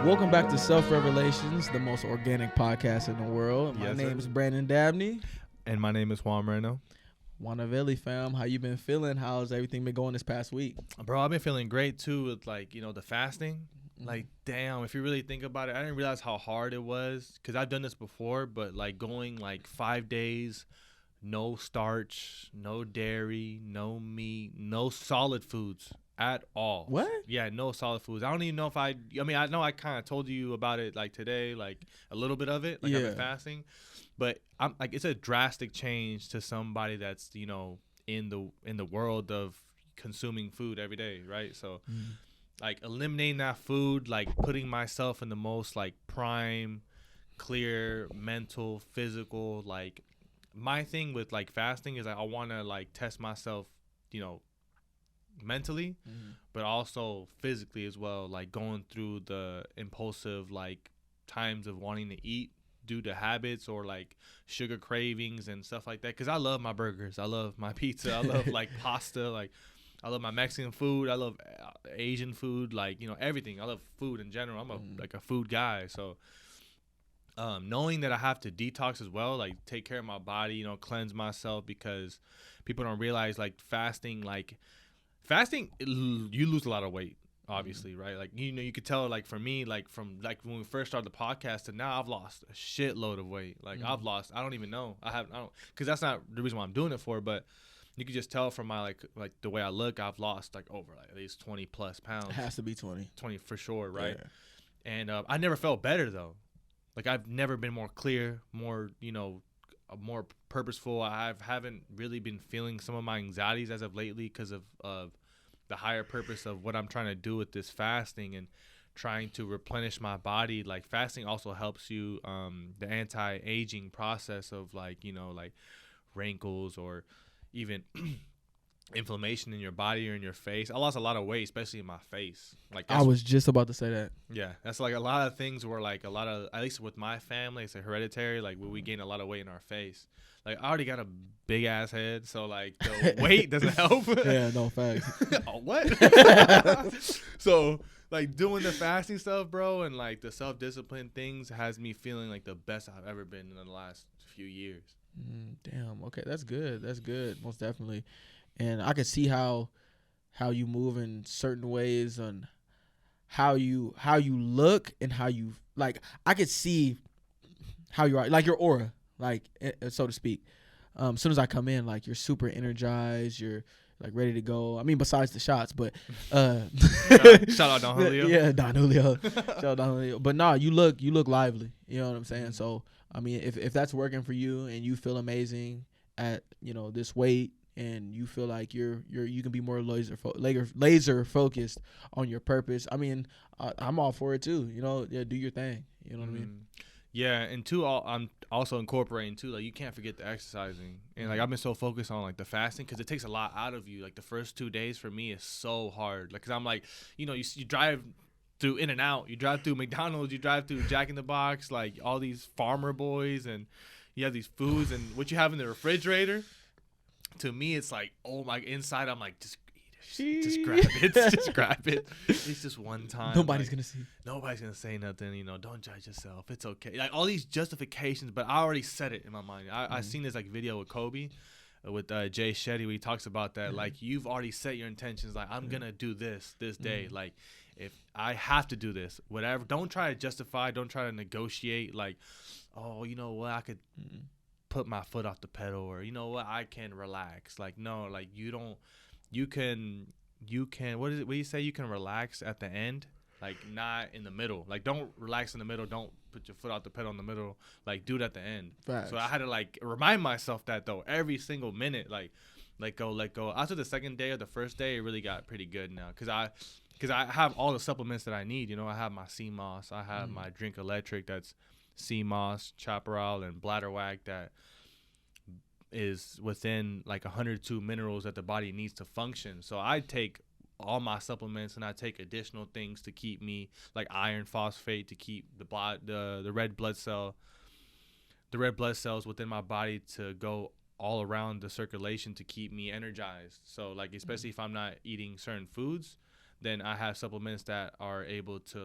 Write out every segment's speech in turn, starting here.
Welcome back to Self Revelations, the most organic podcast in the world. My name is Brandon Dabney. And my name is Juan Moreno. Wannavelli fam, how you been feeling? How's everything been going this past week? Bro, I've been feeling great too with the fasting. Like, damn, if you really think about it, I didn't realize how hard it was because I've done this before, but going 5 days, no starch, no dairy, no meat, no solid foods at all. What? Yeah, no solid foods. I don't even know if I know I kind of told you about it today, a little bit of it. I've been fasting, but I'm it's a drastic change to somebody that's, in the world of consuming food every day, right? So eliminating that food, putting myself in the most prime, clear, mental, physical, my thing with fasting is I want to test myself, mentally, but also physically as well, going through the impulsive times of wanting to eat due to habits or sugar cravings and stuff like that, because I love my burgers, I love my pizza, I love pasta, I love my Mexican food, I love Asian food, everything. I love food in general. I'm a food guy. So knowing that I have to detox as well, take care of my body, cleanse myself, because people don't realize fasting, you lose a lot of weight, obviously, right? You could tell, for me, from when we first started the podcast to now, I've lost a shitload of weight. I've lost, I don't even know. I don't, because that's not the reason why I'm doing it for, but you could just tell from my the way I look, I've lost over at least 20 plus pounds. It has to be 20 for sure, right? Yeah. And I never felt better though. I've never been more clear, more more purposeful. I haven't really been feeling some of my anxieties as of lately because of the higher purpose of what I'm trying to do with this fasting and trying to replenish my body. Fasting also helps you the anti-aging process of wrinkles or even inflammation in your body or in your face. I lost a lot of weight, especially in my face. I was just about to say that. Yeah, that's a lot of things where a lot of, at least with my family, it's hereditary. We gain a lot of weight in our face. I already got a big ass head, so the weight doesn't help. Yeah, no facts. Oh, what? So doing the fasting stuff, bro, and the self-discipline things has me feeling the best I've ever been in the last few years. Damn. Okay, that's good. That's good. Most definitely. And I could see how you move in certain ways on how you look and how you I could see how you are, your aura, so to speak. As soon as I come in, you're super energized, you're ready to go. I mean, besides the shots, but shout out Don Julio. Yeah, Don Julio. Shout out Don Julio. But nah, you look lively. You know what I'm saying? So I mean, if that's working for you and you feel amazing at this weight, and you feel like you can be more laser focused on your purpose, I mean, I'm all for it too. Yeah, do your thing. You know what I mean? Yeah, and two, I'm also incorporating too. You can't forget the exercising, and I've been so focused on the fasting because it takes a lot out of you. The first 2 days for me is so hard. Because I'm you drive through In-N-Out, you drive through McDonald's, you drive through Jack in the Box, all these farmer boys, and you have these foods and what you have in the refrigerator. To me, it's oh my, inside I'm just eat it, just grab it, just grab it. It's just one time. Nobody's gonna see. Nobody's gonna say nothing. Don't judge yourself. It's okay. All these justifications, but I already said it in my mind. I seen this video with Kobe, with Jay Shetty, where he talks about that. You've already set your intentions. I'm gonna do this day. If I have to do this, whatever. Don't try to justify. Don't try to negotiate. Oh, you know what? I could put my foot off the pedal, or I can relax. No, you don't. You can. What do you say? You can relax at the end, not in the middle. Don't relax in the middle. Don't put your foot off the pedal in the middle. Do it at the end. Facts. So I had to remind myself that though every single minute. Let go. After the second day or the first day, it really got pretty good now because I have all the supplements that I need. I have my sea moss. I have my Drink Electric. That's sea moss, chaparral, and bladderwhack. That is within 102 minerals that the body needs to function. So I take all my supplements and I take additional things to keep me, iron phosphate, to keep the red blood cells within my body to go all around the circulation to keep me energized. So especially if I'm not eating certain foods, then I have supplements that are able to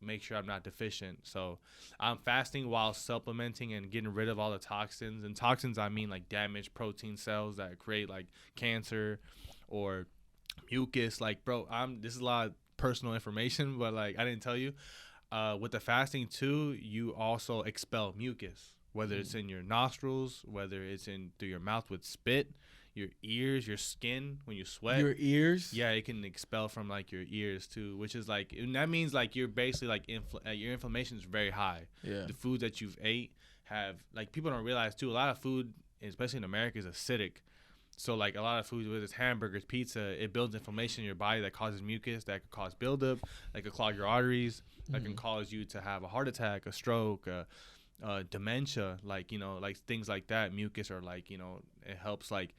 make sure I'm not deficient. So I'm fasting while supplementing and getting rid of all the toxins. And toxins, I mean like damaged protein cells that create like cancer or mucus. Like, bro, this is a lot of personal information, but like I didn't tell you. With the fasting too, you also expel mucus, whether it's in your nostrils, whether it's in through your mouth with spit, your ears, your skin when you sweat. Your ears? Yeah, it can expel from like your ears too, which is like, and that means like you're basically like your inflammation is very high. Yeah. The foods that you've ate have, like, people don't realize too, a lot of food, especially in America, is acidic. So like a lot of foods, whether it's hamburgers, pizza, it builds inflammation in your body that causes mucus, that could cause buildup, that could clog your arteries, that can cause you to have a heart attack, a stroke, dementia, like, you know, like things like that. Mucus, or like, you know, it helps like,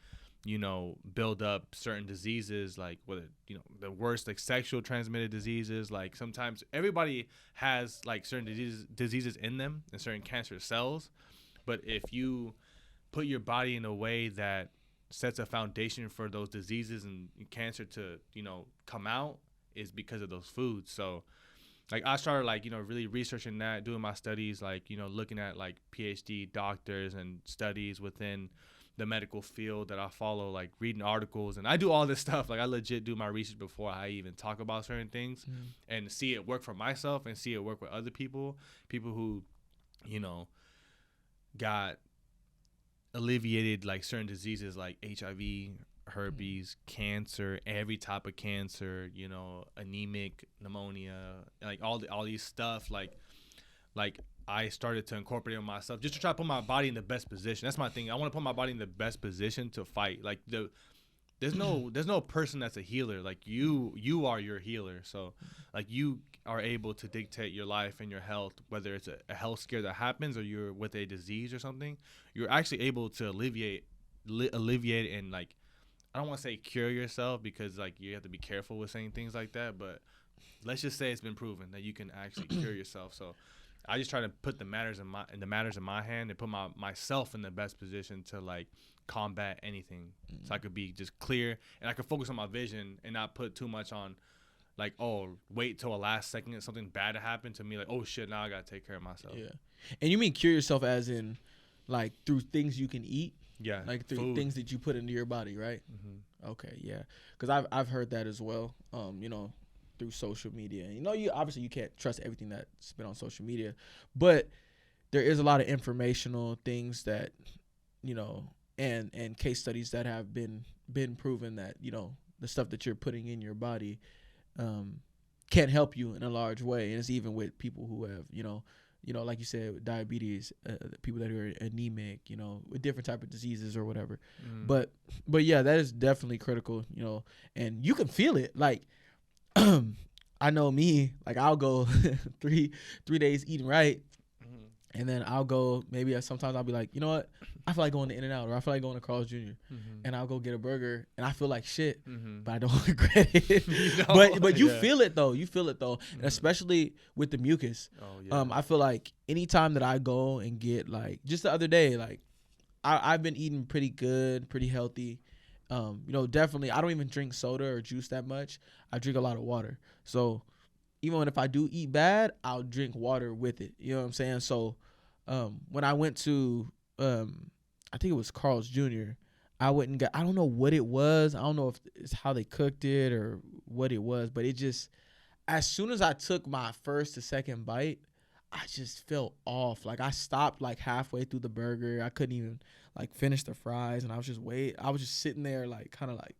you know, build up certain diseases, like whether, you know, the worst, like sexual transmitted diseases. Like sometimes everybody has like certain diseases in them and certain cancer cells, but if you put your body in a way that sets a foundation for those diseases and cancer to, you know, come out, is because of those foods. So like I started like, you know, really researching that, doing my studies, like, you know, looking at like PhD doctors and studies within the medical field that I follow, like reading articles, and I do all this stuff. Like I legit do my research before I even talk about certain things, and see it work for myself and see it work with other people who, you know, got alleviated like certain diseases like HIV, herpes, cancer, every type of cancer, you know, anemic, pneumonia, like all these stuff. Like I started to incorporate it in myself just to try to put my body in the best position. That's my thing. I want to put my body in the best position to fight. Like there's no person that's a healer. Like you are your healer. So like you are able to dictate your life and your health, whether it's a health scare that happens or you're with a disease or something. You're actually able to alleviate and, like, I don't want to say cure yourself, because like you have to be careful with saying things like that, but let's just say it's been proven that you can actually cure yourself. So I just try to put the matters in my hand and put myself in the best position to like combat anything, so I could be just clear and I could focus on my vision and not put too much on like, oh, wait till a last second something bad to happen to me, like, oh shit, now I gotta take care of myself. Yeah. And you mean cure yourself as in like through things you can eat? Yeah, like through food. things that you put into your body, right? Okay, yeah, because I've heard that as well. You know, through social media, and you know, you obviously you can't trust everything that's been on social media, but there is a lot of informational things that, you know, and case studies that have been proven that, you know, the stuff that you're putting in your body can help you in a large way. And it's even with people who have, you know, like you said, with diabetes, people that are anemic, you know, with different type of diseases or whatever. But yeah, that is definitely critical, you know, and you can feel it. Like, I know me, like I'll go 3 days eating right. And then I'll go, maybe sometimes I'll be like, you know what? I feel like going to In-N-Out, or I feel like going to Carl's Jr. And I'll go get a burger and I feel like shit, but I don't regret it. But you feel it though. You feel it though. And especially with the mucus. Oh, yeah. I feel like anytime that I go and get, like, just the other day, like I've been eating pretty good, pretty healthy. You know, definitely I don't even drink soda or juice that much. I drink a lot of water. So even if I do eat bad, I'll drink water with it. You know what I'm saying? So when I went to, I think it was Carl's Jr., I don't know what it was. I don't know if it's how they cooked it or what it was, but it just, as soon as I took my first to second bite, I just felt off. Like I stopped like halfway through the burger. I couldn't even like finish the fries, and I was just sitting there like kind of like,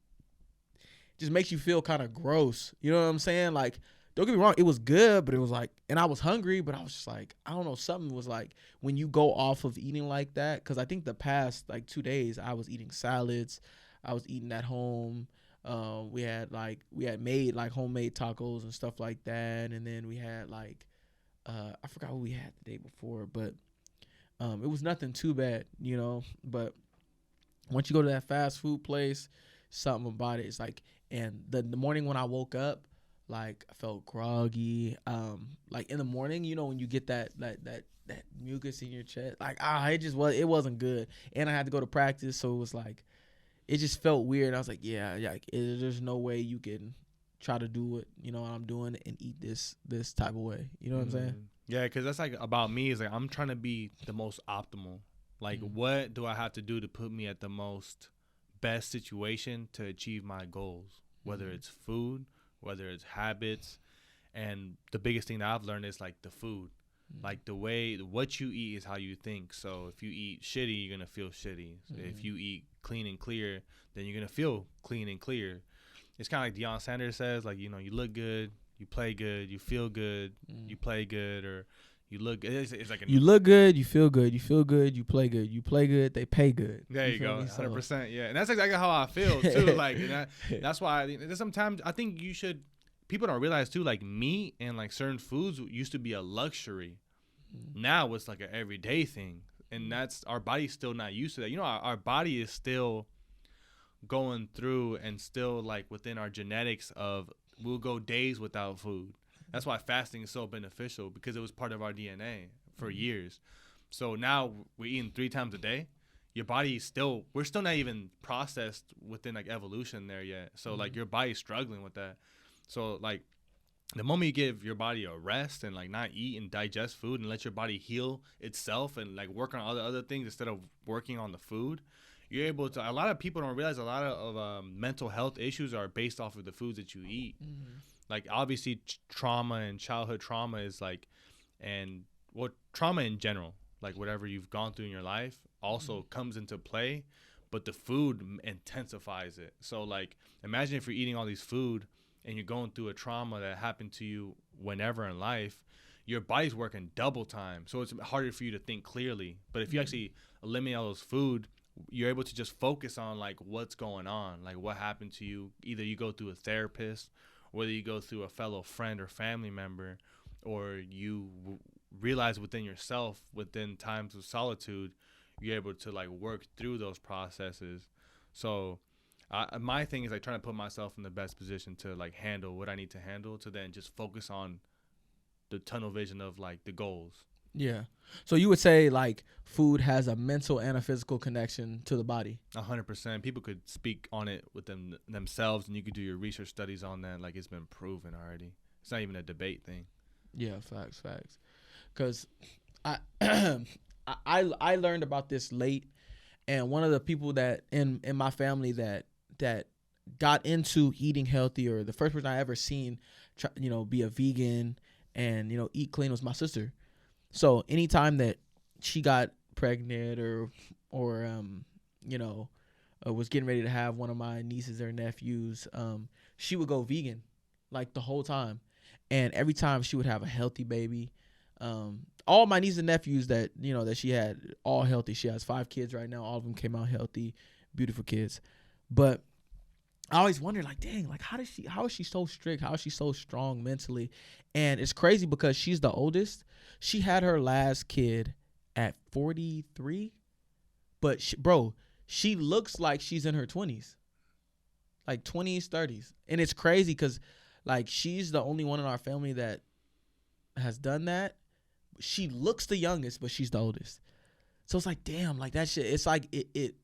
just makes you feel kind of gross. You know what I'm saying? Like, don't get me wrong, it was good, but it was like, and I was hungry, but I was just like, I don't know, something was like, when you go off of eating like that, because I think the past like 2 days I was eating salads, I was eating at home. We had made like homemade tacos and stuff like that, and then we had like, I forgot what we had the day before, but it was nothing too bad, you know. But once you go to that fast food place, something about it is like, and the morning when I woke up, like I felt groggy. Like in the morning, you know, when you get that mucus in your chest, like it wasn't good. And I had to go to practice, so it was like, it just felt weird. I was like, yeah, there's no way you can try to do what I'm doing and eat this type of way. You know what I'm saying? Yeah, because that's like about me is like I'm trying to be the most optimal. Like, what do I have to do to put me at the most best situation to achieve my goals? Whether it's food, whether it's habits, and the biggest thing that I've learned is like the food. Like what you eat is how you think. So if you eat shitty, you're gonna feel shitty. So if you eat clean and clear, then you're gonna feel clean and clear. It's kind of like Deion Sanders says, like, you look good, you play good, you feel good, you play good, or you look. It's like you look good, you feel good, you play good, they pay good. There you go, 100%. Yeah, and that's exactly how I feel too. Like, that's why sometimes I think you should. People don't realize too, like meat and like certain foods used to be a luxury. Now it's like an everyday thing, and that's our body's still not used to that. Our body is still going through and still like within our genetics of we'll go days without food. That's why fasting is so beneficial, because it was part of our DNA for years. So now we're eating 3 times a day. Your body we're still not even processed within like evolution there yet. So like your body's struggling with that. So like the moment you give your body a rest and like not eat and digest food and let your body heal itself and like work on other things instead of working on the food, you're able to. A lot of people don't realize a lot of mental health issues are based off of the foods that you eat. Like obviously trauma and childhood trauma is like, and trauma in general, like whatever you've gone through in your life also comes into play, but the food intensifies it. So like imagine if you're eating all these food and you're going through a trauma that happened to you whenever in life, your body's working double time. So it's harder for you to think clearly. But if you actually eliminate all those food, you're able to just focus on like what's going on, like what happened to you. Either you go through a therapist, whether you go through a fellow friend or family member, or you realize within yourself, within times of solitude, you're able to like work through those processes. So my thing is like trying to put myself in the best position to like handle what I need to handle, to then just focus on the tunnel vision of like the goals. Yeah. So you would say like food has a mental and a physical connection to the body. 100%. People could speak on it with themselves, and you could do your research studies on that. Like it's been proven already. It's not even a debate thing. Yeah, facts. Because I I learned about this late, and one of the people that in my family that got into eating healthy, or the first person I ever seen, be a vegan and eat clean, was my sister. So anytime that she got pregnant or was getting ready to have one of my nieces or nephews, she would go vegan like the whole time. And every time she would have a healthy baby. All my nieces and nephews that she had, all healthy. She has 5 kids right now. All of them came out healthy, beautiful kids. But I always wondered, like, dang, like how is she so strict? How is she so strong mentally? And it's crazy because she's the oldest. She had her last kid at 43, but she looks like she's in her 20s, like 20s, 30s. And it's crazy because like she's the only one in our family that has done that. She looks the youngest, but she's the oldest. So it's like, damn, like that shit. It's like it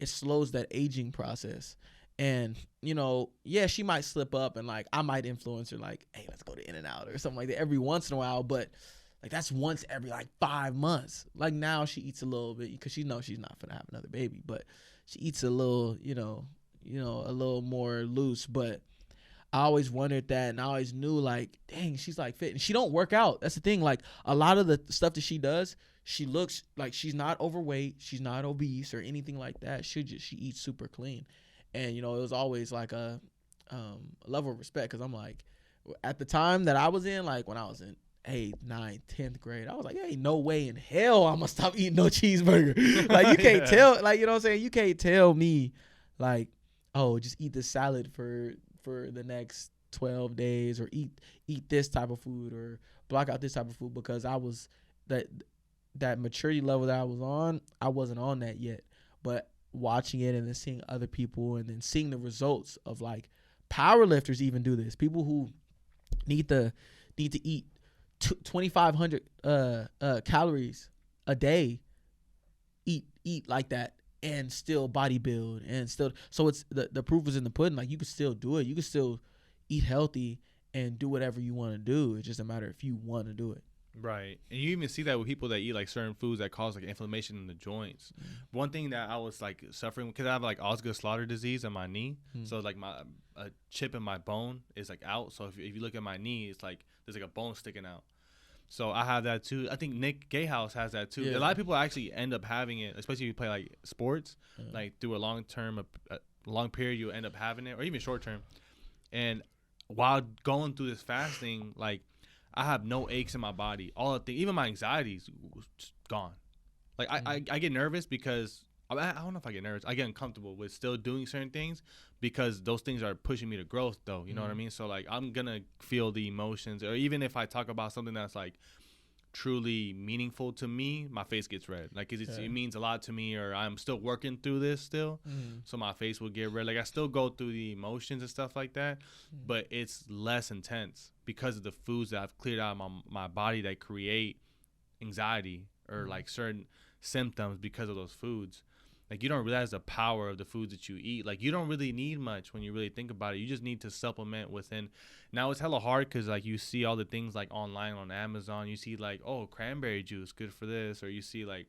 slows that aging process. And yeah, she might slip up, and like I might influence her, like, hey, let's go to In-N-Out or something like that every once in a while. But like that's once every like 5 months. Like now she eats a little bit because she knows she's not gonna have another baby, but she eats a little, a little more loose. But I always wondered that, and I always knew like, dang, she's like fit, and she don't work out. That's the thing. Like a lot of the stuff that she does, she looks like she's not overweight, she's not obese or anything like that. She eats super clean. And, it was always like a level of respect, because I'm like, at the time that I was in, like when I was in 8th, 9th, 10th grade, I was like, hey, no way in hell I'm going to stop eating no cheeseburger. Like you can't tell, like, you know what I'm saying? You can't tell me like, oh, just eat this salad for the next 12 days, or eat this type of food, or block out this type of food, because I was that maturity level that I was on, I wasn't on that yet. But watching it and then seeing other people, and then seeing the results of like power lifters even do this. People who need to eat 2,500 calories a day, eat like that, and still bodybuild, and still. So it's the proof is in the pudding. Like you can still do it. You can still eat healthy and do whatever you want to do. It's just a matter if you want to do it. Right. And you even see that with people that eat like certain foods that cause like inflammation in the joints. One thing that I was like suffering because I have like Osgood-Schlatter disease in my knee. So like a chip in my bone is like out. So if you look at my knee, it's like there's like a bone sticking out. So I have that too. I think Nick Gayhouse has that too. Yeah. A lot of people actually end up having it, especially if you play like sports, like through a long period, you end up having it, or even short term. And while going through this fasting, like I have no aches in my body. All the things, even my anxiety's gone. Like I get nervous because I don't know if I get nervous. I get uncomfortable with still doing certain things because those things are pushing me to growth, though. You know what I mean? So like I'm gonna feel the emotions, or even if I talk about something that's like truly meaningful to me, my face gets red. Like it means a lot to me, or I'm still working through this still, so my face will get red. Like I still go through the emotions and stuff like that, but it's less intense because of the foods that I've cleared out of my body that create anxiety or like certain symptoms because of those foods. Like you don't realize the power of the foods that you eat. Like you don't really need much when you really think about it. You just need to supplement within. Now it's hella hard because like you see all the things like online on Amazon. You see like, oh, cranberry juice, good for this. Or you see like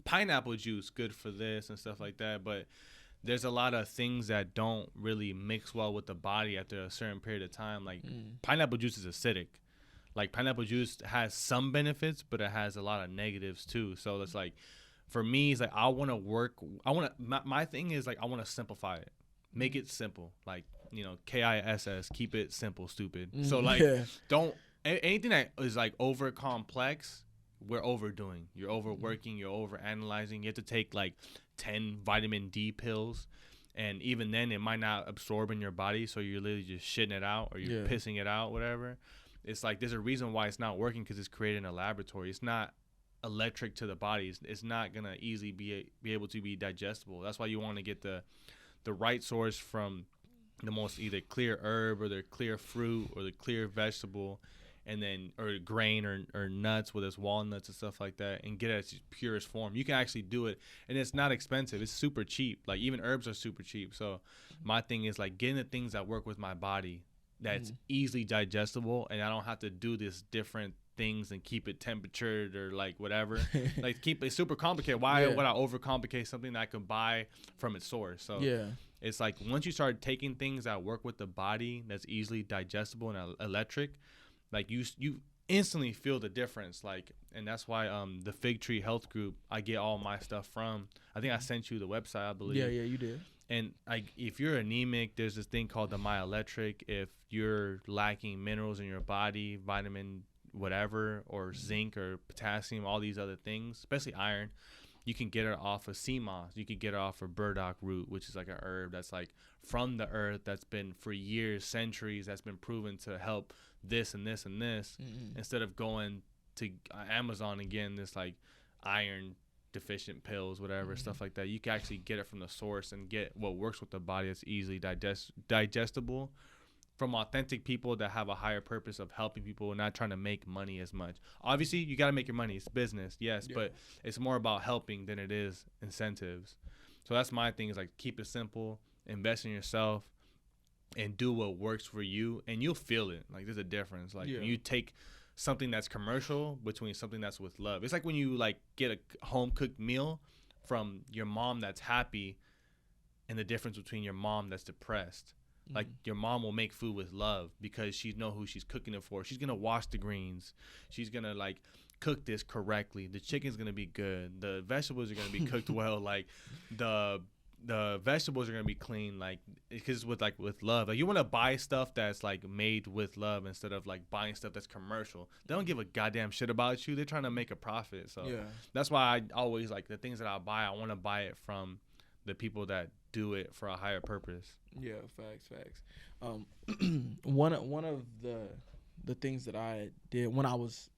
pineapple juice, good for this and stuff like that. But there's a lot of things that don't really mix well with the body after a certain period of time. Like pineapple juice is acidic. Like pineapple juice has some benefits, but it has a lot of negatives too. So it's like, for me, it's like my thing is like I want to simplify it, make it simple, like KISS, keep it simple, stupid. So like don't anything that is like over complex, we're overdoing. You're overworking, you're over analyzing. You have to take like 10 vitamin D pills, and even then it might not absorb in your body, so you're literally just shitting it out or you're pissing it out, whatever. It's like there's a reason why it's not working, because it's created in a laboratory. It's not electric to the body. It's not gonna easily be able to be digestible. That's why you want to get the right source from the most either clear herb or the clear fruit or the clear vegetable, and then or grain or nuts, whether it's walnuts and stuff like that, and get it at its purest form. You can actually do it, and it's not expensive. It's super cheap. Like even herbs are super cheap. So my thing is like getting the things that work with my body that's easily digestible, and I don't have to do this different things and keep it temperatured or like whatever. Like keep it super complicated. Why would I overcomplicate something that I can buy from its source? So it's like once you start taking things that work with the body that's easily digestible and electric, like you instantly feel the difference. Like, and that's why the Fig Tree Health Group I get all my stuff from. I think I sent you the website, I believe. Yeah, you did. And if you're anemic, there's this thing called the Myoelectric. If you're lacking minerals in your body, vitamin whatever, or zinc or potassium, all these other things, especially iron, you can get it off of sea moss. You can get it off of burdock root, which is like a herb that's like from the earth, that's been for years, centuries, that's been proven to help this and this and this, instead of going to Amazon and getting this like iron deficient pills, whatever, stuff like that. You can actually get it from the source and get what works with the body that's easily digestible from authentic people that have a higher purpose of helping people and not trying to make money as much. Obviously, you got to make your money. It's business, yes, but it's more about helping than it is incentives. So that's my thing, is like keep it simple, invest in yourself, and do what works for you, and you'll feel it. Like there's a difference. Like when you take something that's commercial between something that's with love. It's like when you like get a home cooked meal from your mom that's happy, and the difference between your mom that's depressed. Like your mom will make food with love because she know who she's cooking it for. She's gonna wash the greens. She's gonna like cook this correctly. The chicken's gonna be good. The vegetables are gonna be cooked well. Like the vegetables are gonna be clean. Like because with love. Like you want to buy stuff that's like made with love instead of like buying stuff that's commercial. They don't give a goddamn shit about you. They're trying to make a profit. So that's why I always like the things that I buy. I want to buy it from the people that do it for a higher purpose. Yeah, facts. One of the things that I did when I was,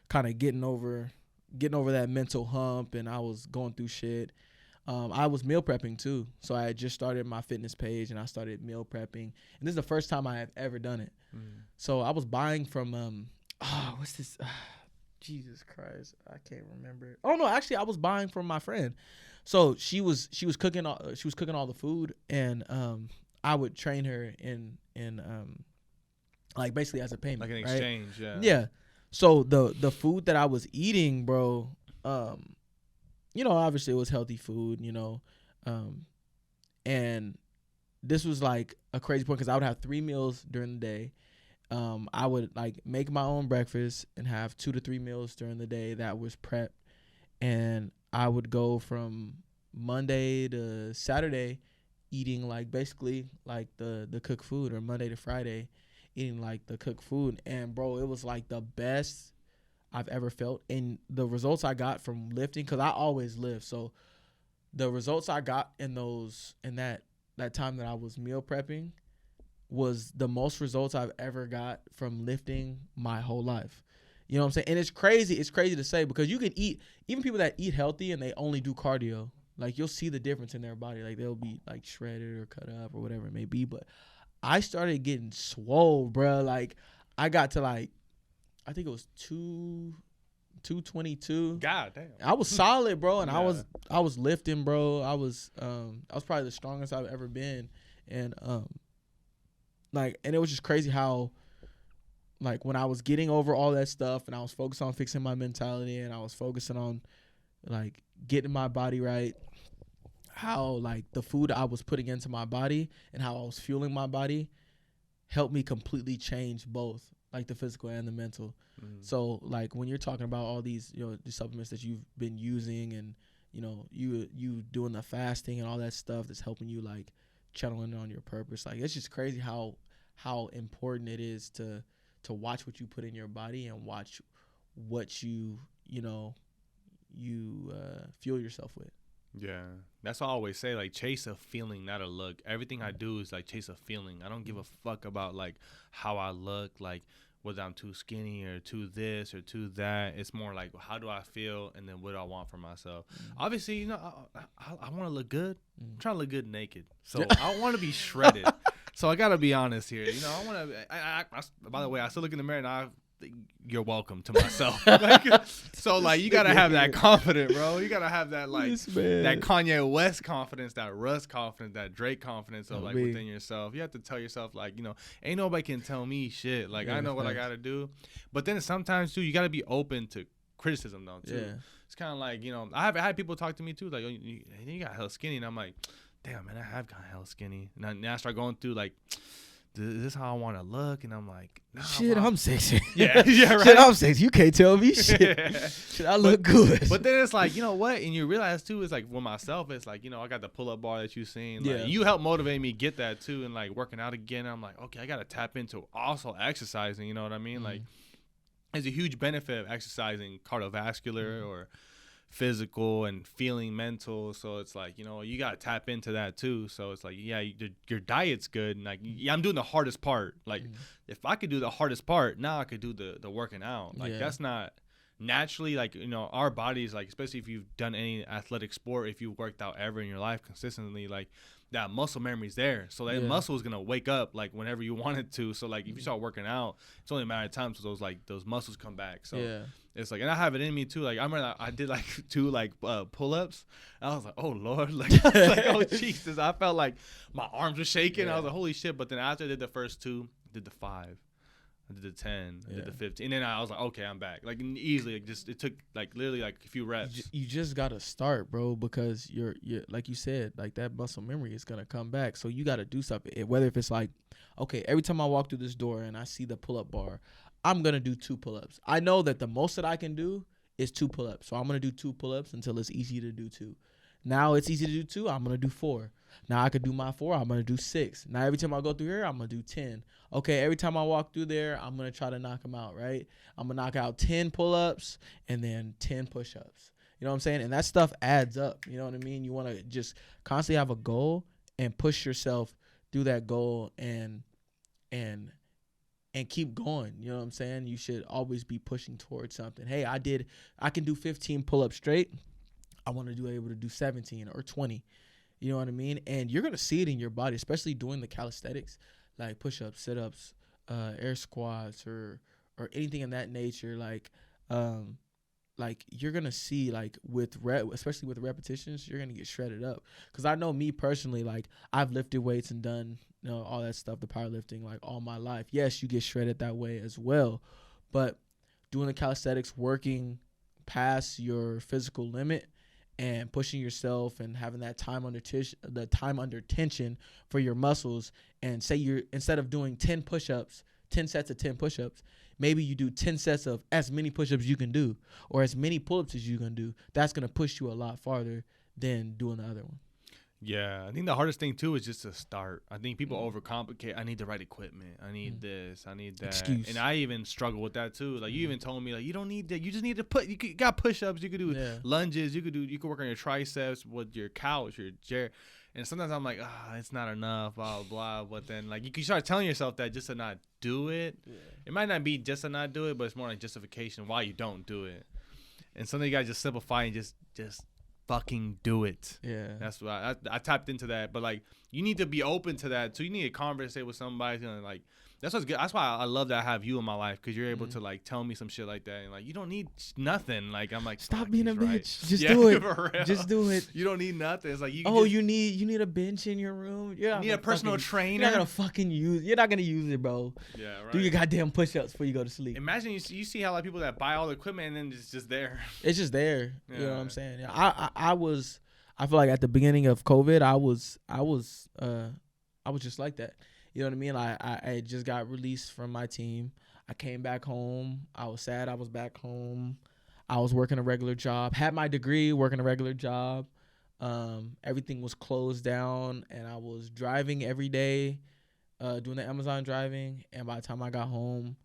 kind of getting over that mental hump and I was going through shit, I was meal prepping too. So I had just started my fitness page and I started meal prepping. And this is the first time I have ever done it. So I was buying from what's this? Jesus Christ, I can't remember. Oh no, actually I was buying from my friend. So she was cooking all the food, and I would train her in like basically as a payment, like an right? exchange. Yeah. Yeah. So the food that I was eating, bro, obviously it was healthy food, and this was like a crazy point because I would have 3 meals during the day. I would like make my own breakfast and have 2 to 3 meals during the day that was prepped, and I would go from Monday to Saturday eating like basically like the cooked food, or Monday to Friday eating like the cooked food. And bro, it was like the best I've ever felt. And the results I got from lifting, because I always lift, so the results I got in that time that I was meal prepping was the most results I've ever got from lifting my whole life. You know what I'm saying? And it's crazy. It's crazy to say, because you can eat, even people that eat healthy and they only do cardio, like you'll see the difference in their body. Like they'll be like shredded or cut up or whatever it may be. But I started getting swole, bro. Like I got to like, I think it was 222. God damn. I was solid, bro, and Yeah. I was lifting, bro. I was probably the strongest I've ever been, and and it was just crazy how, like, when I was getting over all that stuff and I was focused on fixing my mentality and I was focusing on like getting my body right, how like the food I was putting into my body and how I was fueling my body helped me completely change both, like the physical and the mental. So like when you're talking about all these, the supplements that you've been using, and you doing the fasting and all that stuff that's helping you like channel in on your purpose, like it's just crazy how important it is to watch what you put in your body and watch what you fuel yourself with. Yeah, that's what I always say. Like, chase a feeling, not a look. Everything I do is like chase a feeling. I don't give a fuck about like how I look, like whether I'm too skinny or too this or too that. It's more like, how do I feel, and then what do I want for myself. Obviously, I want to look good. I'm trying to look good naked, so I want to be shredded. So I gotta be honest here. I want to. I by the way, I still look in the mirror and I. You're welcome to myself. So like you gotta have that confidence, bro. You gotta have that like that Kanye West confidence, that Russ confidence, that Drake confidence of like within yourself. You have to tell yourself like, ain't nobody can tell me shit. Like I know what I gotta do. But then sometimes too, you gotta be open to criticism though too. Yeah. It's kind of like, I had people talk to me too, like, oh, you got hella skinny, and I'm like, damn man, I have got hella skinny. And I start going through like, is this how I want to look? And I'm like, nah, shit, I'm sexy. Yeah, right. Shit, I'm sexy. You can't tell me shit. Shit, I look good. But then it's like, you know what? And you realize too, it's like with myself, it's like, I got the pull-up bar that you seen. Like, you helped motivate me get that too, and like working out again. I'm like, okay, I got to tap into also exercising. You know what I mean? Like, there's a huge benefit of exercising cardiovascular or physical and feeling mental. So it's like, you got to tap into that too. So it's like, yeah, your diet's good, and like, yeah, I'm doing the hardest part. Like if I could do the hardest part, now I could do the working out. Like that's not naturally, like, our bodies, like, especially if you've done any athletic sport, if you've worked out ever in your life consistently, like that muscle memory's there. So that muscle is gonna wake up like whenever you want it to. So like if you start working out, it's only a matter of time so those muscles come back. So it's like, and I have it in me too. Like I remember I did like 2 like pull-ups. And I was like, oh Lord, like, oh Jesus. I felt like my arms were shaking. I was like, holy shit. But then after I did the first 2, I did the 5. I did the 10, I did the 15, and then I was like, okay, I'm back. Like easily, it took like literally like a few reps. You just gotta start, bro, because you're like you said, like that muscle memory is gonna come back. So you gotta do something. Whether if it's like, okay, every time I walk through this door and I see the pull-up bar, I'm gonna do 2 pull-ups. I know that the most that I can do is 2 pull-ups, so I'm gonna do 2 pull-ups until it's easy to do 2. Now it's easy to do 2. I'm gonna do 4. Now I could do my 4. I'm gonna do 6. Now every time I go through here, I'm gonna do 10. Okay, every time I walk through there, I'm gonna try to knock them out. Right? I'm gonna knock out 10 pull-ups and then 10 push-ups. You know what I'm saying? And that stuff adds up. You know what I mean? You want to just constantly have a goal and push yourself through that goal and keep going. You know what I'm saying? You should always be pushing towards something. Hey, I can do 15 pull-ups straight. I want to be able to do 17 or 20. You know what I mean? And you're going to see it in your body, especially doing the calisthenics, like push-ups, sit-ups, air squats, or anything in that nature. Like, like you're gonna see like especially with repetitions, you're gonna get shredded up. Because I know me personally, like I've lifted weights and done all that stuff, the powerlifting, like all my life. Yes, you get shredded that way as well, but doing the calisthenics, working past your physical limit and pushing yourself and having that time under tension for your muscles, and say you're, instead of doing 10 push-ups, 10 sets of 10 push-ups, maybe you do 10 sets of as many push-ups you can do or as many pull-ups as you can do. That's going to push you a lot farther than doing the other one. Yeah, I think the hardest thing too is just to start. I think people overcomplicate. I need the right equipment. I need this. I need that. Excuse. And I even struggle with that too. Like you even told me, like you don't need that. You just need to put. You got push-ups. You could do lunges. You could work on your triceps with your couch, your chair. And sometimes I'm like, it's not enough, blah blah. But then like you can start telling yourself that just to not do it. Yeah. It might not be just to not do it, but it's more like justification why you don't do it. And sometimes you gotta just simplify and just fucking do it. Yeah, that's why I tapped into that. But like you need to be open to that, so you need to conversate with somebody, and like that's what's good. That's why I love that I have you in my life, because you're able to like tell me some shit like that, and like you don't need nothing. Like I'm like, stop being a bitch. Just do it. Just do it. You don't need nothing. It's like you need a bench in your room. You need a personal trainer. You're not gonna fucking use. You're not gonna use it, bro. Yeah, right. Do your goddamn push-ups before you go to sleep. Imagine you see how like people that buy all the equipment and then it's just there. It's just there. Yeah. You know what I'm saying? Yeah. I feel like at the beginning of COVID, I was just like that. You know what I mean? I just got released from my team. I came back home. I was sad I was back home. I was working a regular job. Had my degree, working a regular job. Everything was closed down, and I was driving every day, doing the Amazon driving. And by the time I got home,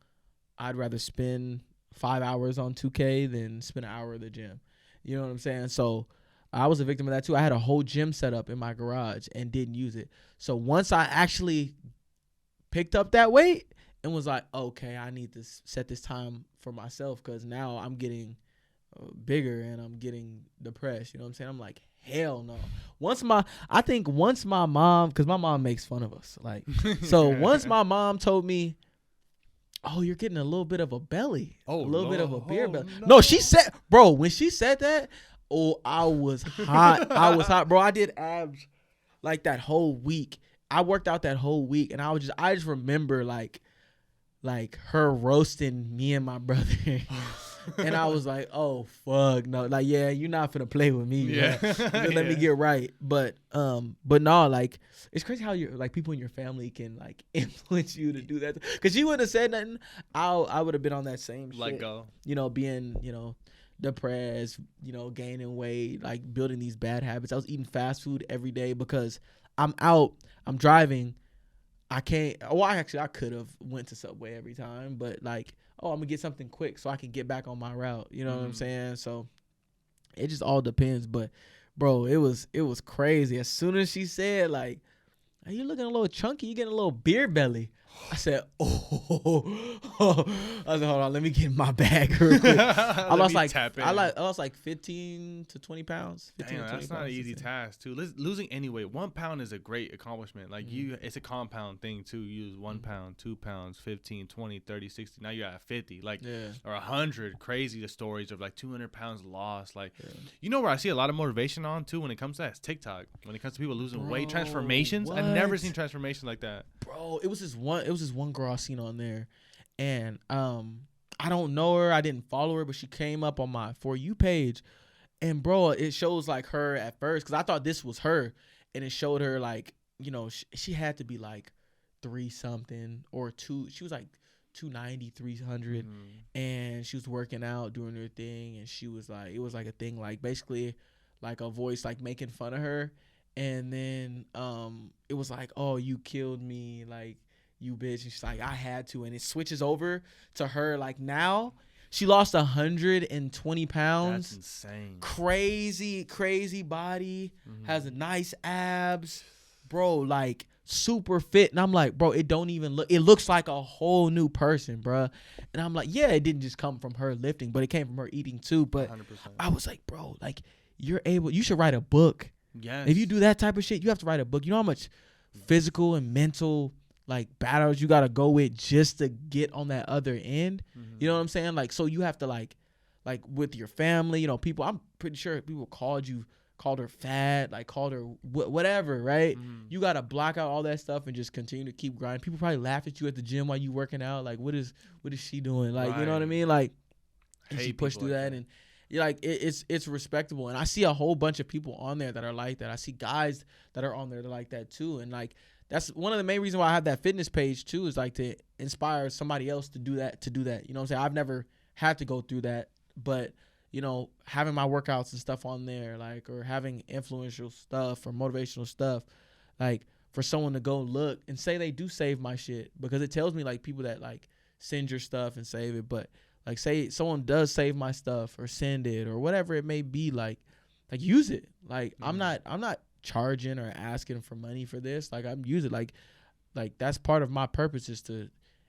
I'd rather spend 5 hours on 2K than spend an hour at the gym. You know what I'm saying? So I was a victim of that too. I had a whole gym set up in my garage and didn't use it. So once I actually picked up that weight and was like, okay, I need to set this time for myself, because now I'm getting bigger and I'm getting depressed. You know what I'm saying? I'm like, hell no. Once my mom, because my mom makes fun of us. Like, so once my mom told me, oh, you're getting a little bit of a belly. Oh, a little bit of a beer belly. No, she said, bro, when she said that, I was hot. I was hot, bro. I did abs like that whole week. I worked out that whole week, and I just remember like her roasting me and my brother. And I was like, oh fuck no, like, yeah, you're not finna play with me. Yeah. Let me get right. But no, like it's crazy how you're like people in your family can like influence you to do that. Cause you wouldn't have said nothing, I would have been on that same shit. Let go. Being, depressed, gaining weight, like building these bad habits. I was eating fast food every day because I'm out, I'm driving. I can't. Well, I could have went to Subway every time, but like, I'm gonna get something quick so I can get back on my route. You know what I'm saying? So it just all depends. But bro, it was crazy. As soon as she said like, "Are you looking a little chunky? You getting a little beer belly?" I said, oh. I said, hold on, let me get in my bag real quick. I lost like 15 to 20 pounds. Damn, that's not an easy task too. Losing any weight, 1 pound is a great accomplishment. Like it's a compound thing too. You use 1 pound, 2 pounds, 15, 20, 30, 60. Now you're at 50, or 100. Crazy the stories of like 200 pounds lost. Like, where I see a lot of motivation on too when it comes to that, it's TikTok. When it comes to people losing weight, transformations. What? I've never seen transformation like that. Bro, it was this one girl I seen on there, and I don't know her, I didn't follow her, but she came up on my For You page, and bro, it shows like her at first, because I thought this was her, and it showed her like, she had to be like 3 something or 2, she was like 290, 300, and she was working out, doing her thing, and she was like, it was like a thing, like basically like a voice like making fun of her. And then it was like, oh, you killed me, like, you bitch. And she's like, I had to. And it switches over to her. Like, now she lost 120 pounds. That's insane. Crazy body. Has a nice abs. Bro, like, super fit. And I'm like, bro, it don't even look. It looks like a whole new person, bro. And I'm like, yeah, it didn't just come from her lifting, but it came from her eating too. But 100%. I was like, bro, like, you should write a book. Yes. If you do that type of shit, you have to write a book. You know how much physical and mental like battles you gotta go with just to get on that other end? You know what I'm saying? Like, so you have to like like with your family, you know, people, I'm pretty sure people called her fat, like called her whatever, right? You got to block out all that stuff and just continue to keep grinding. People probably laugh at you at the gym while you working out. Like, what is she doing? Like, you know what I mean? Like, and she pushed through that, and you're like, it's respectable. And I see a whole bunch of people on there that are like that. I see guys that are on there that are like that too. And like, that's one of the main reasons why I have that fitness page too, is like to inspire somebody else to do that. You know what I'm saying? I've never had to go through that, but you know, having my workouts and stuff on there, like, or having influential stuff or motivational stuff, like, for someone to go look and say they do save my shit, because it tells me like people that like send your stuff and save it, but like say someone does save my stuff or send it or whatever it may be, like use it. Like I'm not charging or asking for money for this. Like I'm using like that's part of my purpose, is to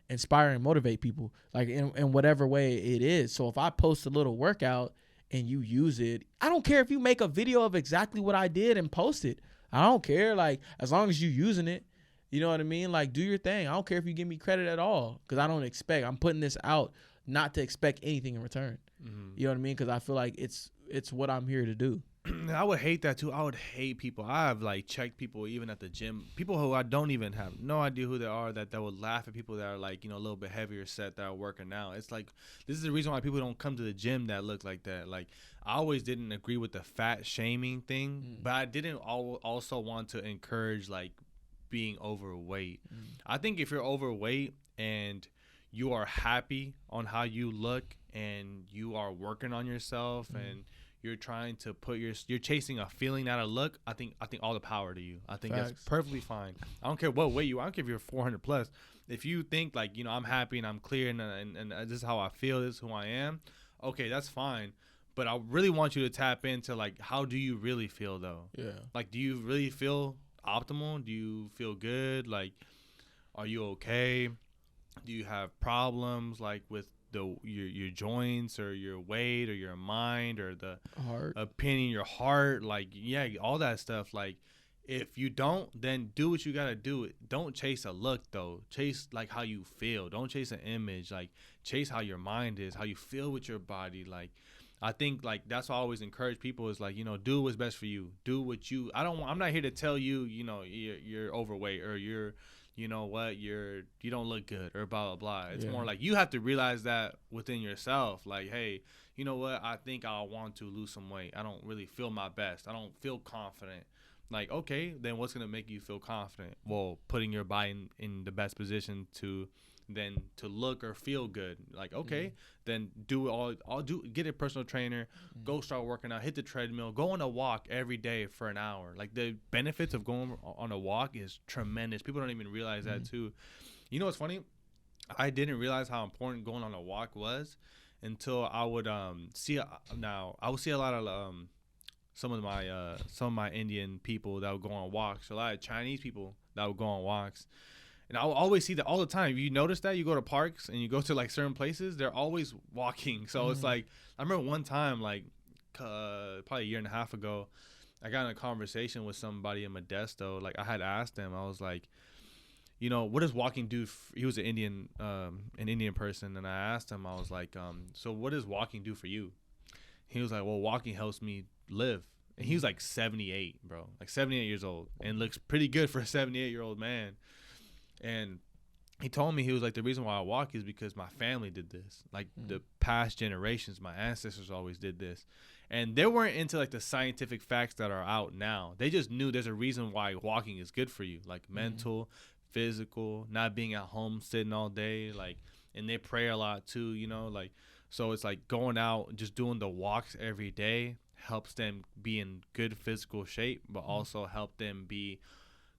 inspire and motivate people, like in whatever way it is. So if I post a little workout and you use it, I don't care if you make a video of exactly what I did and post it. I don't care, like, as long as you using it, you know what I mean? Like, do your thing. I don't care if you give me credit at all, because I'm putting this out not to expect anything in return. You know what I mean? Because I feel like it's what I'm here to do. I would hate that too. I would hate people. I have like checked people even at the gym, people who I don't even have no idea who they are, that would laugh at people that are like, you know, a little bit heavier set that are working out. It's like, this is the reason why people don't come to the gym that look like that. Like, I always didn't agree with the fat shaming thing, but I didn't also want to encourage like being overweight. I think if you're overweight and you are happy on how you look and you are working on yourself and you're trying to you're chasing a feeling, not a look, I think all the power to you. I think Facts. That's perfectly fine. I don't care what weight I don't care if you're 400 plus. If you think like, you know, I'm happy and I'm clear and this is how I feel, this is who I am, okay, that's fine. But I really want you to tap into like, how do you really feel though? Yeah. Like, do you really feel optimal? Do you feel good? Like, are you okay? Do you have problems like with your joints or your weight or your mind or the heart opinion, your heart, like, yeah, all that stuff. Like, if you don't, then do what you gotta do. Don't chase a look though. Chase like how you feel. Don't chase an image. Like, chase how your mind is, how you feel with your body. Like, I think like that's why I always encourage people is like, you know, do what's best for you. Do what you. I'm not here to tell you, you know, you're overweight or you're, you know what, you don't look good or blah, blah, blah. It's more like you have to realize that within yourself. Like, hey, you know what, I think I want to lose some weight. I don't really feel my best. I don't feel confident. Like, okay, then what's going to make you feel confident? Well, putting your body in the best position to look or feel good. Like, okay, then get a personal trainer, go start working out, hit the treadmill, go on a walk every day for an hour. Like, the benefits of going on a walk is tremendous. People don't even realize that too. You know what's funny? I didn't realize how important going on a walk was until I would see a lot of some of my Indian people that would go on walks, a lot of Chinese people that would go on walks. And I'll always see that all the time. You notice that you go to parks and you go to like certain places, they're always walking. So it's like, I remember one time, like probably a year and a half ago, I got in a conversation with somebody in Modesto. Like, I had asked him, I was like, you know, what does walking do? He was an Indian person. And I asked him, I was like, so what does walking do for you? He was like, well, walking helps me live. And he was like 78, bro, like 78 years old, and looks pretty good for a 78-year-old man. And he told me, he was like, the reason why I walk is because my family did this. Like, the past generations, my ancestors always did this. And they weren't into like the scientific facts that are out now. They just knew there's a reason why walking is good for you, like mental, physical, not being at home sitting all day. Like, and they pray a lot too, you know, like, so it's like going out and just doing the walks every day helps them be in good physical shape, but also help them be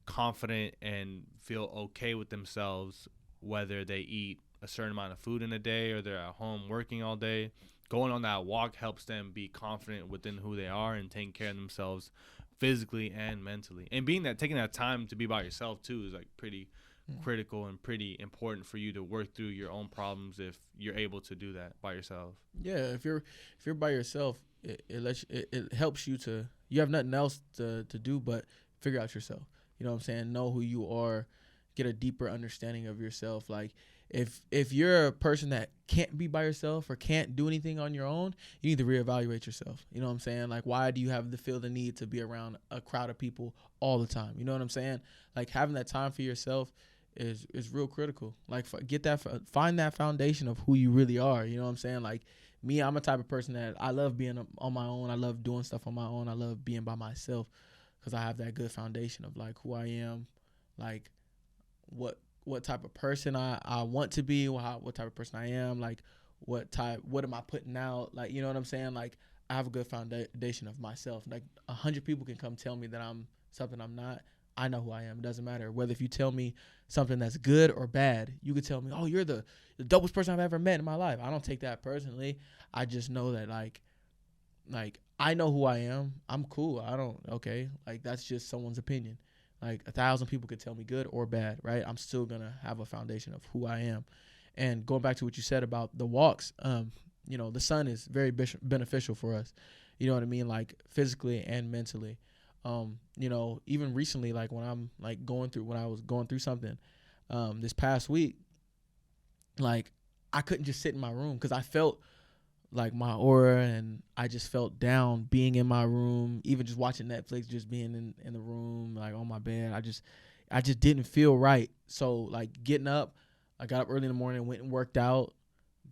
confident and feel okay with themselves, whether they eat a certain amount of food in a day or they're at home working all day. Going on that walk helps them be confident within who they are and taking care of themselves physically and mentally. And taking that time to be by yourself too is like pretty critical and pretty important for you to work through your own problems if you're able to do that by yourself. Yeah, if you're by yourself, it helps you to, you have nothing else to do but figure out yourself. You know what I'm saying? Know who you are, get a deeper understanding of yourself. Like, if you're a person that can't be by yourself or can't do anything on your own, you need to reevaluate yourself. You know what I'm saying? Like, why do you feel the need to be around a crowd of people all the time? You know what I'm saying? Like, having that time for yourself is real critical. Like, find that foundation of who you really are. You know what I'm saying? Like, me, I'm a type of person that I love being on my own. I love doing stuff on my own. I love being by myself because I have that good foundation of like who I am, like what type of person I want to be, what type of person I am, like what am I putting out, like, you know what I'm saying? Like, I have a good foundation of myself. Like 100 people can come tell me that I'm something I'm not. I know who I am. It doesn't matter whether if you tell me something that's good or bad. You could tell me, oh, you're the dopest person I've ever met in my life. I don't take that personally. I just know that like I know who I am. I'm cool. Like that's just someone's opinion. Like 1,000 people could tell me good or bad, right? I'm still gonna have a foundation of who I am. And going back to what you said about the walks, you know, the sun is very beneficial for us. You know what I mean? Like physically and mentally. You know, even recently, like when I was going through something, this past week, like I couldn't just sit in my room because I felt like my aura and I just felt down being in my room, even just watching Netflix, just being in the room, like on my bed. I just didn't feel right. So like getting up, I got up early in the morning, went and worked out,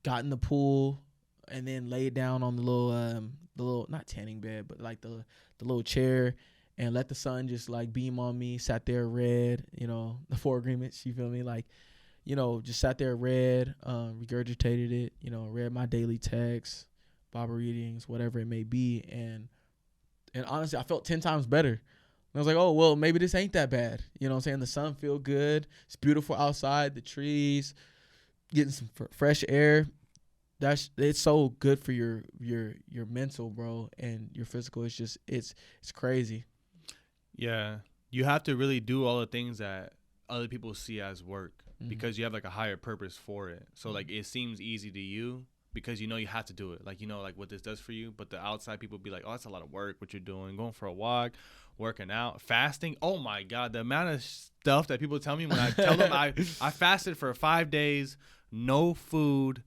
got in the pool, and then laid down on the little not tanning bed, but like the little chair and let the sun just like beam on me, sat there, read, you know, the 4 agreements, you feel me? Like, you know, just sat there, read, regurgitated it, you know, read my daily texts, Bible readings, whatever it may be. And honestly, I felt 10 times better. I was like, oh, well, maybe this ain't that bad. You know what I'm saying? The sun feel good. It's beautiful outside, the trees, getting some fresh air. It's so good for your mental, bro, and your physical. It's just, it's crazy. Yeah. You have to really do all the things that other people see as work. Because you have like a higher purpose for it. So like it seems easy to you because you know you have to do it. Like, you know, like what this does for you. But the outside people be like, oh, that's a lot of work what you're doing. Going for a walk, working out, fasting. Oh my God, the amount of stuff that people tell me when I tell them I fasted for 5 days, no food,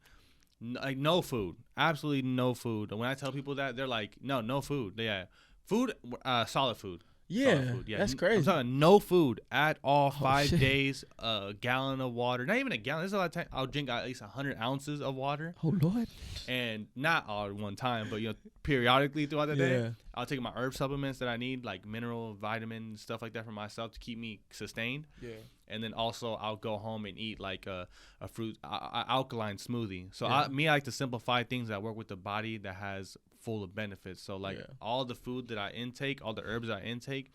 like no food, absolutely no food. And when I tell people that, they're like, no food. Yeah, food, solid food. Yeah, yeah, that's crazy. I'm talking no food at all. 5 days, a gallon of water. Not even a gallon. This is a lot of time. I'll drink at least 100 ounces of water. Oh Lord! And not all at one time, but you know, periodically throughout the day. I'll take my herb supplements that I need, like mineral, vitamin, stuff like that for myself to keep me sustained. Yeah. And then also I'll go home and eat like a fruit, alkaline smoothie. So I like to simplify things that work with the body that has full of benefits. So like all the food that I intake, all the herbs I intake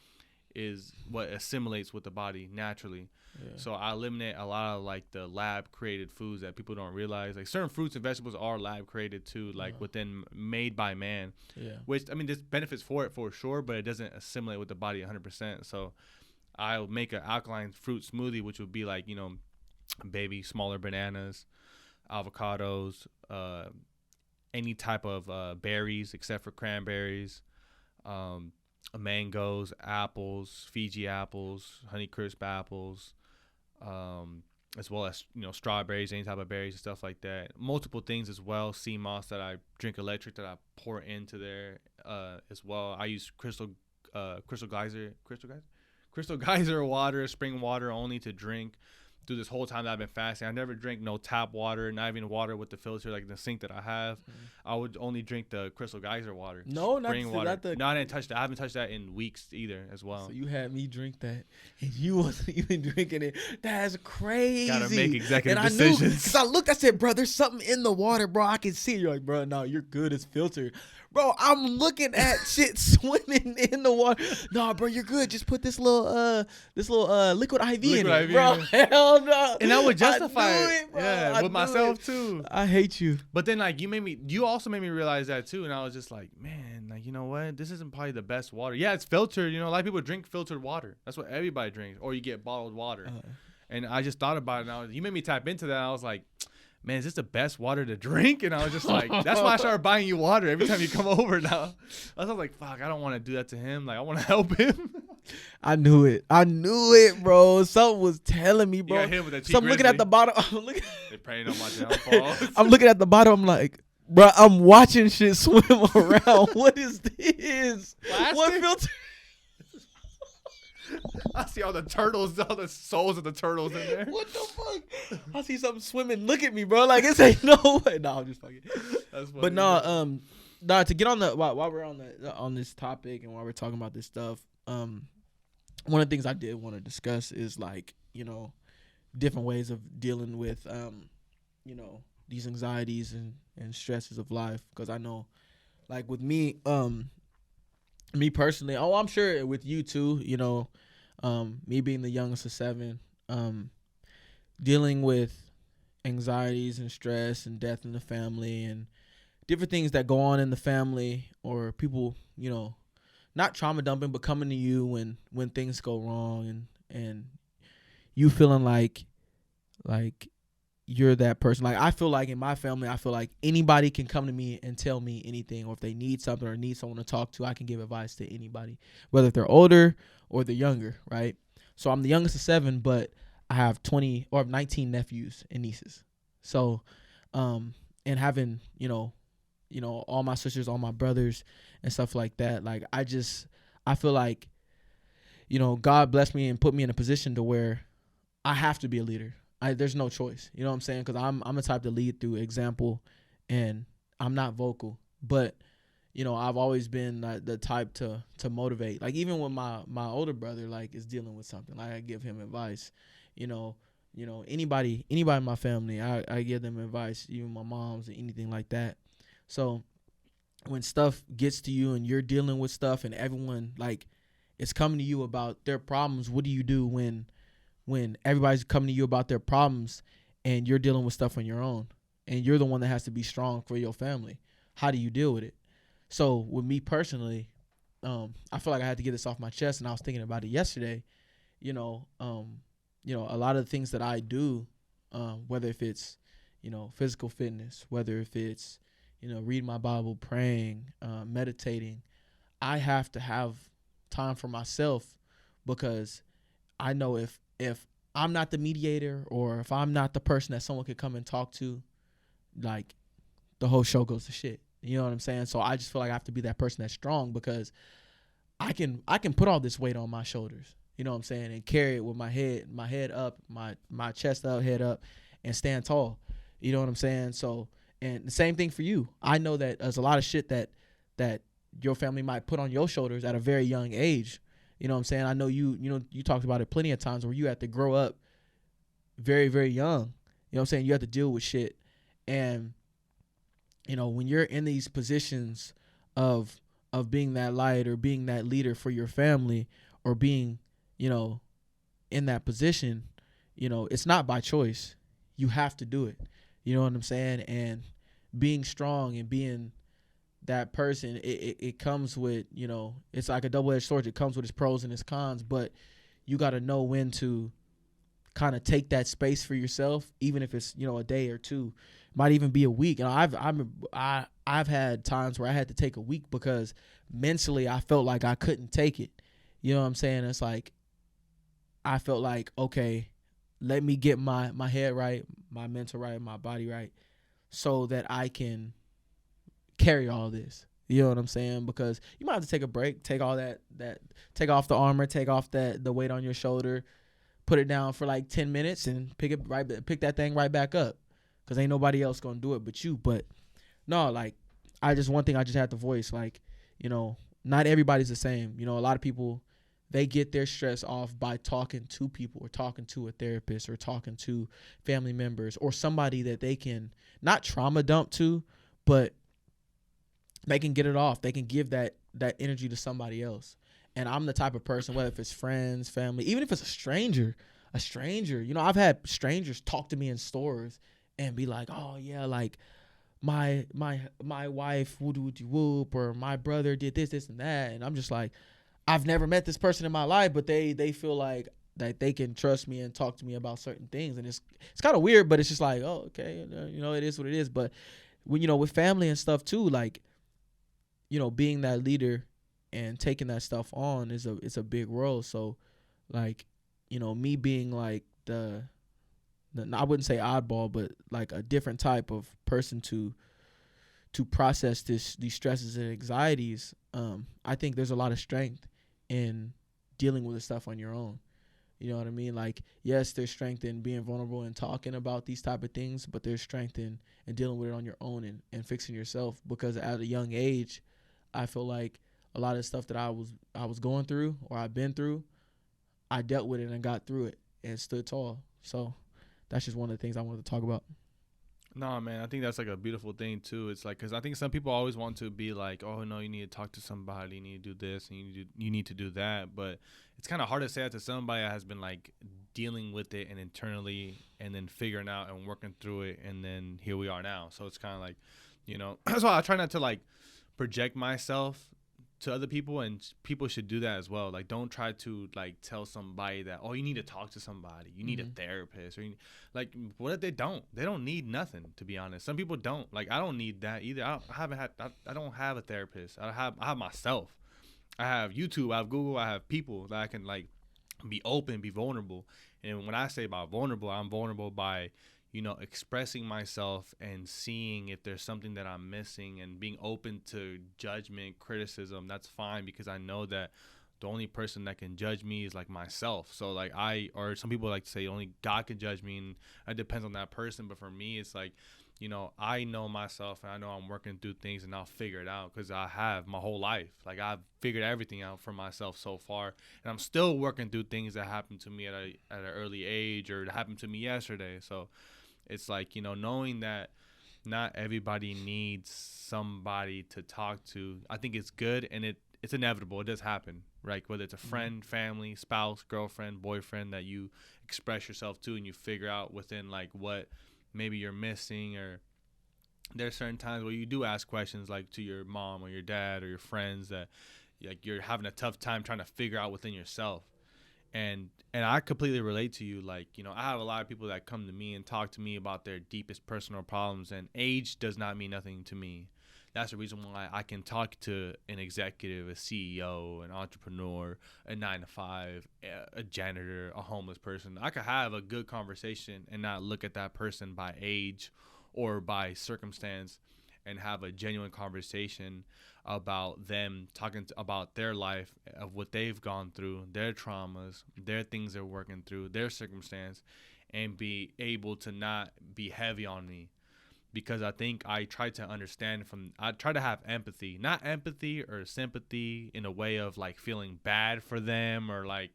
is what assimilates with the body naturally. Yeah. So I eliminate a lot of like the lab created foods that people don't realize. Like certain fruits and vegetables are lab created too, like made by man. Yeah. Which I mean, there's benefits for it for sure, but it doesn't assimilate with the body 100%. So I'll make an alkaline fruit smoothie, which would be like, you know, baby smaller bananas, avocados, any type of berries except for cranberries, mangoes, apples, Fiji apples, Honeycrisp apples, as well as, you know, strawberries, any type of berries and stuff like that. Multiple things as well. Sea moss that I drink electric that I pour into there as well. I use crystal geyser water, spring water only to drink. Through this whole time that I've been fasting, I never drink no tap water, not even water with the filter like the sink that I have. I would only drink the crystal geyser water. No, spring water. No, I didn't touch that. I haven't touched that in weeks either as well. So you had me drink that, and you wasn't even drinking it. That's crazy. Gotta make executive decisions. And I knew, because I looked, I said, bro, there's something in the water, bro. I can see it. You're like, bro, no, you're good. It's filtered. Bro, I'm looking at shit swimming in the water. No, bro, you're good. Just put this little liquid IV in it, bro. Hell no. And I would justify it, bro. Yeah, with myself too. I hate you. But then like you also made me realize that too, and I was just like, man, like, you know what? This isn't probably the best water. Yeah, it's filtered. You know, a lot of people drink filtered water. That's what everybody drinks, or you get bottled water. And I just thought about it, and you made me tap into that. And I was like, man, is this the best water to drink? And I was just like, that's why I started buying you water every time you come over now. I was like, fuck, I don't want to do that to him. Like, I want to help him. I knew it. I knew it, bro. Something was telling me, You bro. got hit with that So I'm looking at the bottom. They praying on my downfall. I'm looking at the bottom. I'm like, bro, I'm watching shit swim around. What is this? Plastic? What filter? I see all the turtles, all the souls of the turtles in there. What the fuck? I see something swimming. Look at me, bro. Like, this ain't no way. No, I'm just fucking. That's funny. But no, nah, to get on the while we're on this topic and while we're talking about this stuff, one of the things I did want to discuss is like, you know, different ways of dealing with you know, these anxieties and stresses of life. Because I know, like with me, me personally, I'm sure with you too, you know, me being the youngest of 7, dealing with anxieties and stress and death in the family and different things that go on in the family, or people, you know, not trauma dumping, but coming to you when things go wrong and you feeling like you're that person. Like, I feel like in my family, I feel like anybody can come to me and tell me anything, or if they need something or need someone to talk to, I can give advice to anybody, whether they're older or they're younger, right? So I'm the youngest of 7, but I have 20 or 19 nephews and nieces. So, and having, you know, all my sisters, all my brothers and stuff like that. Like, I feel like, you know, God blessed me and put me in a position to where I have to be a leader. There's no choice. You know what I'm saying? Because I'm the type to lead through example, and I'm not vocal. But, you know, I've always been the type to motivate. Like, even when my older brother, like, is dealing with something, like, I give him advice. You know, anybody in my family, I give them advice, even my moms and anything like that. So when stuff gets to you and you're dealing with stuff and everyone, like, is coming to you about their problems, what do you do when everybody's coming to you about their problems and you're dealing with stuff on your own and you're the one that has to be strong for your family? How do you deal with it? So with me personally, I feel like I had to get this off my chest, and I was thinking about it yesterday. You know, a lot of the things that I do, whether if it's, you know, physical fitness, whether if it's, you know, reading my Bible, praying, meditating, I have to have time for myself, because I know if I'm not the mediator, or if I'm not the person that someone could come and talk to, like, the whole show goes to shit. You know what I'm saying? So I just feel like I have to be that person that's strong, because I can put all this weight on my shoulders, you know what I'm saying, and carry it with my head up, my chest up, head up, and stand tall. You know what I'm saying? So, and the same thing for you. I know that there's a lot of shit that your family might put on your shoulders at a very young age. You know what I'm saying? I know you talked about it plenty of times where you had to grow up very, very young. You know what I'm saying? You have to deal with shit. And, you know, when you're in these positions of being that light or being that leader for your family, or being, you know, in that position, you know, it's not by choice. You have to do it. You know what I'm saying? And being strong and being that person, it comes with, you know, it's like a double-edged sword. It comes with its pros and its cons, but you got to know when to kind of take that space for yourself, even if it's, you know, a day or two, might even be a week. And I've had times where I had to take a week because mentally I felt like I couldn't take it. You know what I'm saying? It's like I felt like, okay, let me get my head right, my mental right, my body right, so that I can carry all this. You know what I'm saying? Because you might have to take a break, take all that take off the armor, take off the weight on your shoulder, put it down for like 10 minutes and pick that thing right back up, because ain't nobody else gonna do it but you. But no, like, one thing I just had to voice, like, you know, not everybody's the same. You know, a lot of people, they get their stress off by talking to people, or talking to a therapist, or talking to family members, or somebody that they can not trauma dump to, but they can get it off. They can give that energy to somebody else. And I'm the type of person, whether if it's friends, family, even if it's a stranger, you know, I've had strangers talk to me in stores and be like, oh yeah, like my wife would whoop, or my brother did this and that. And I'm just like, I've never met this person in my life, but they feel like that they can trust me and talk to me about certain things. And it's kind of weird, but it's just like, oh, okay, you know, it is what it is. But when, you know, with family and stuff too, like, you know, being that leader, and taking that stuff on is a big role. So like, me being like I wouldn't say oddball, but like a different type of person to process these stresses and anxieties. I think there's a lot of strength in dealing with the stuff on your own. You know what I mean? Like, yes, there's strength in being vulnerable and talking about these type of things, but there's strength in dealing with it on your own and fixing yourself. Because at a young age, I feel like a lot of stuff that I was going through or I've been through, I dealt with it and got through it and stood tall. So that's just one of the things I wanted to talk about. No, man, I think that's like a beautiful thing too. It's like, because I think some people always want to be like, oh no, you need to talk to somebody, you need to do this, and you need to do that. But it's kind of hard to say that to somebody that has been like dealing with it and internally, and then figuring out and working through it, and then here we are now. So it's kind of like, that's why I try not to like project myself to other people, and people should do that as well. Like, don't try to like tell somebody that, oh, you need to talk to somebody, you need a therapist, or like, what if they don't need nothing, to be honest. Some people don't. Like, I don't need that either. I don't have a therapist. I have myself. I have YouTube, I have Google, I have people that I can like be open, be vulnerable. And when I say about vulnerable, I'm vulnerable by expressing myself and seeing if there's something that I'm missing, and being open to judgment, criticism. That's fine, because I know that the only person that can judge me is like myself. So like, or some people like to say only God can judge me, and it depends on that person. But for me, it's like, I know myself, and I know I'm working through things, and I'll figure it out, because I have my whole life. Like, I've figured everything out for myself so far, and I'm still working through things that happened to me at an early age, or that happened to me yesterday. So it's like, knowing that not everybody needs somebody to talk to. I think it's good, and it's inevitable. It does happen, right? Whether it's a friend, family, spouse, girlfriend, boyfriend that you express yourself to, and you figure out within like what maybe you're missing, or there's certain times where you do ask questions like to your mom or your dad or your friends that like you're having a tough time trying to figure out within yourself. And I completely relate to you. Like, I have a lot of people that come to me and talk to me about their deepest personal problems, and age does not mean nothing to me. That's the reason why I can talk to an executive, a CEO, an entrepreneur, a 9-to-5, a janitor, a homeless person. I could have a good conversation and not look at that person by age or by circumstance, and have a genuine conversation about them, talking about their life, of what they've gone through, their traumas, their things they're working through, their circumstance, and be able to not be heavy on me. Because I think I try to understand I try to have empathy, not empathy or sympathy in a way of like feeling bad for them, or like,